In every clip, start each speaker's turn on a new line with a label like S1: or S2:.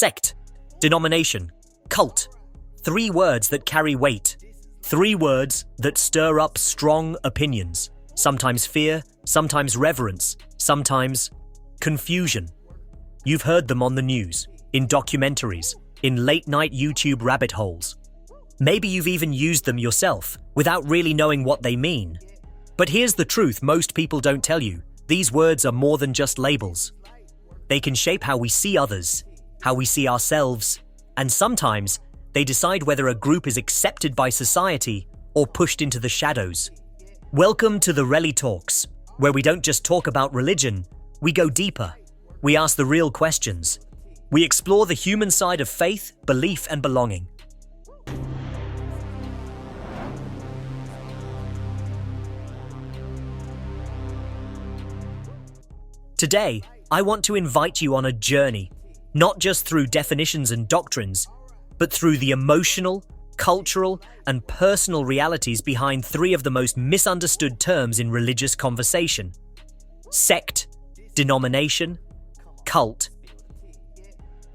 S1: Sect, denomination, cult. 3 words that carry weight. 3 words that stir up strong opinions. Sometimes fear, sometimes reverence, sometimes confusion. You've heard them on the news, in documentaries, in late-night YouTube rabbit holes. Maybe you've even used them yourself, without really knowing what they mean. But here's the truth most people don't tell you. These words are more than just labels. They can shape how we see others, how we see ourselves, and sometimes they decide whether a group is accepted by society or pushed into the shadows. Welcome to the ReliTalks, where we don't just talk about religion, we go deeper. We ask the real questions. We explore the human side of faith, belief, and belonging. Today, I want to invite you on a journey, not just through definitions and doctrines, but through the emotional, cultural, and personal realities behind 3 of the most misunderstood terms in religious conversation: sect, denomination, cult.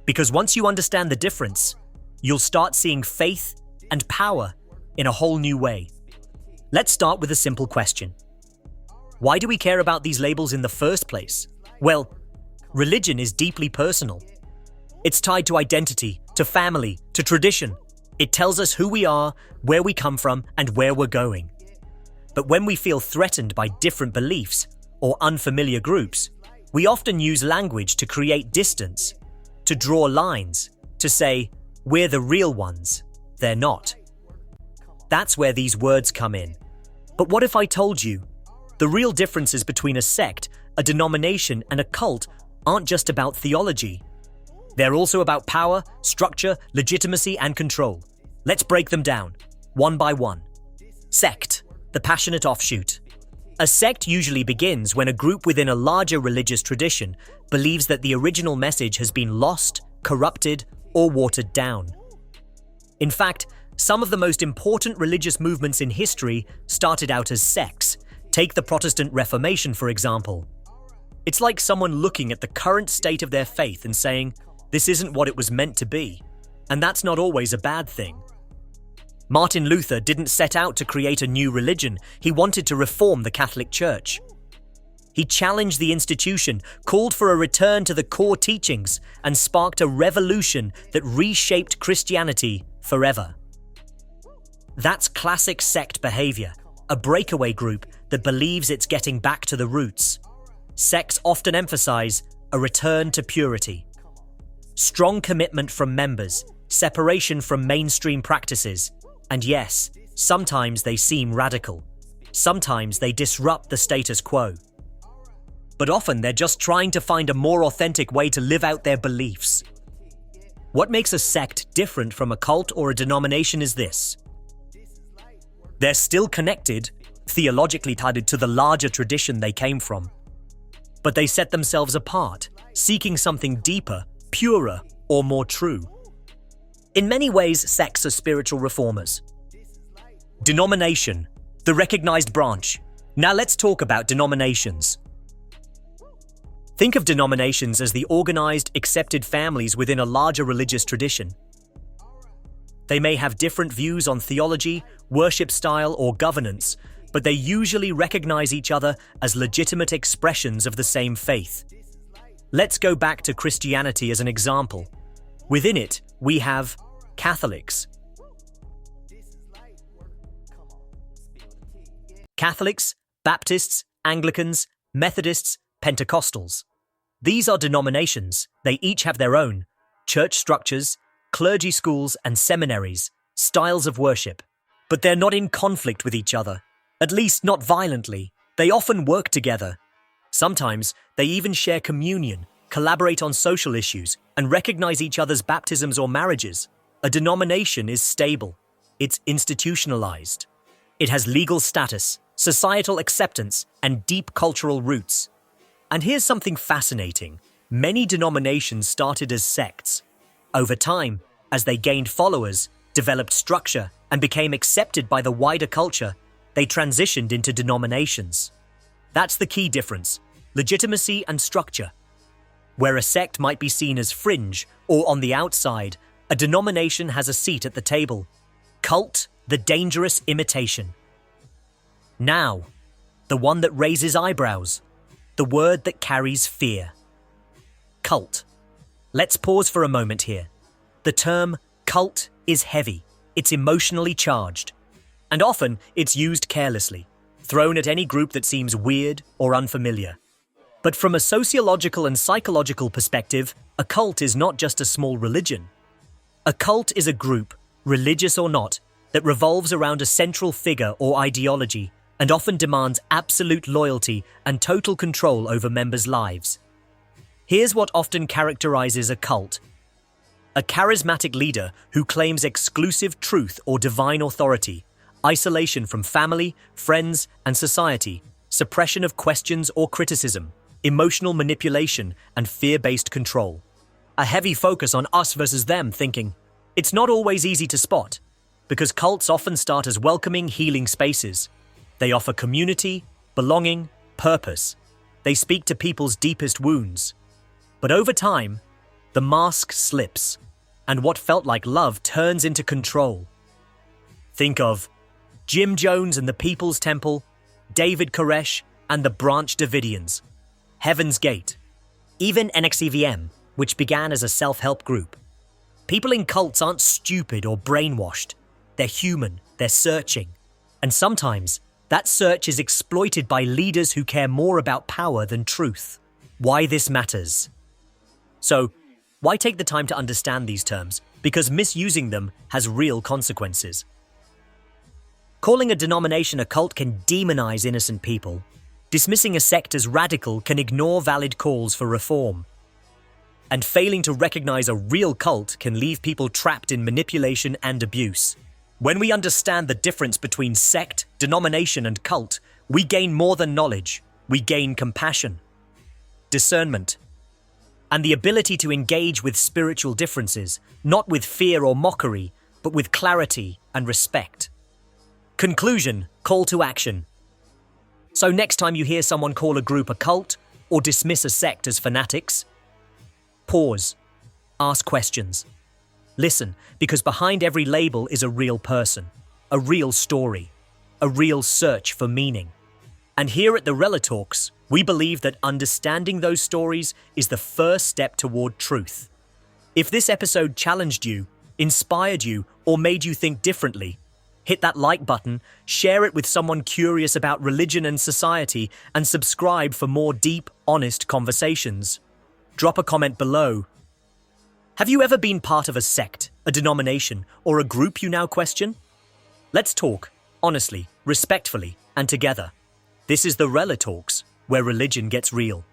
S1: Because once you understand the difference, you'll start seeing faith and power in a whole new way. Let's start with a simple question. Why do we care about these labels in the first place? Well, religion is deeply personal. It's tied to identity, to family, to tradition. It tells us who we are, where we come from, and where we're going. But when we feel threatened by different beliefs or unfamiliar groups, we often use language to create distance, to draw lines, to say, we're the real ones, they're not. That's where these words come in. But what if I told you, the real differences between a sect, a denomination, and a cult aren't just about theology. They're also about power, structure, legitimacy, and control. Let's break them down, one by one. Sect, the passionate offshoot. A sect usually begins when a group within a larger religious tradition believes that the original message has been lost, corrupted, or watered down. In fact, some of the most important religious movements in history started out as sects. Take the Protestant Reformation, for example. It's like someone looking at the current state of their faith and saying, this isn't what it was meant to be. And that's not always a bad thing. Martin Luther didn't set out to create a new religion. He wanted to reform the Catholic Church. He challenged the institution, called for a return to the core teachings, and sparked a revolution that reshaped Christianity forever. That's classic sect behavior, a breakaway group that believes it's getting back to the roots. Sects often emphasize a return to purity. Strong commitment from members, separation from mainstream practices, and yes, sometimes they seem radical. Sometimes they disrupt the status quo. But often they're just trying to find a more authentic way to live out their beliefs. What makes a sect different from a cult or a denomination is this. They're still connected, theologically tied to the larger tradition they came from. But they set themselves apart, seeking something deeper, purer, or more true. In many ways, sects are spiritual reformers. Denomination, the recognized branch. Now let's talk about denominations. Think of denominations as the organized, accepted families within a larger religious tradition. They may have different views on theology, worship style, or governance, but they usually recognize each other as legitimate expressions of the same faith. Let's go back to Christianity as an example. Within it, we have Catholics. Catholics, Baptists, Anglicans, Methodists, Pentecostals. These are denominations. They each have their own church structures, clergy schools and seminaries, styles of worship. But they're not in conflict with each other, at least not violently. They often work together. Sometimes they even share communion, collaborate on social issues, and recognize each other's baptisms or marriages. A denomination is stable. It's institutionalized. It has legal status, societal acceptance, and deep cultural roots. And here's something fascinating. Many denominations started as sects. Over time, as they gained followers, developed structure, and became accepted by the wider culture, they transitioned into denominations. That's the key difference: legitimacy and structure. Where a sect might be seen as fringe or on the outside, a denomination has a seat at the table. Cult, the dangerous imitation. Now, the one that raises eyebrows, the word that carries fear. Cult. Let's pause for a moment here. The term cult is heavy, it's emotionally charged, and often it's used carelessly, thrown at any group that seems weird or unfamiliar. But from a sociological and psychological perspective, a cult is not just a small religion. A cult is a group, religious or not, that revolves around a central figure or ideology and often demands absolute loyalty and total control over members' lives. Here's what often characterizes a cult. A charismatic leader who claims exclusive truth or divine authority, isolation from family, friends, and society, suppression of questions or criticism, emotional manipulation, and fear-based control. A heavy focus on us versus them thinking. It's not always easy to spot, because cults often start as welcoming, healing spaces. They offer community, belonging, purpose. They speak to people's deepest wounds. But over time, the mask slips, and what felt like love turns into control. Think of Jim Jones and the People's Temple, David Koresh and the Branch Davidians, Heaven's Gate, even NXEVM, which began as a self-help group. People in cults aren't stupid or brainwashed. They're human, they're searching. And sometimes, that search is exploited by leaders who care more about power than truth. Why this matters. So, why take the time to understand these terms? Because misusing them has real consequences. Calling a denomination a cult can demonize innocent people. Dismissing a sect as radical can ignore valid calls for reform. And failing to recognize a real cult can leave people trapped in manipulation and abuse. When we understand the difference between sect, denomination, and cult, we gain more than knowledge. We gain compassion, discernment, and the ability to engage with spiritual differences, not with fear or mockery, but with clarity and respect. Conclusion, call to action. So next time you hear someone call a group a cult or dismiss a sect as fanatics, pause, ask questions. Listen, because behind every label is a real person, a real story, a real search for meaning. And here at the ReliTalks, we believe that understanding those stories is the first step toward truth. If this episode challenged you, inspired you, or made you think differently, hit that like button, share it with someone curious about religion and society, and subscribe for more deep, honest conversations. Drop a comment below. Have you ever been part of a sect, a denomination, or a group you now question? Let's talk, honestly, respectfully, and together. This is the ReliTalks, where religion gets real.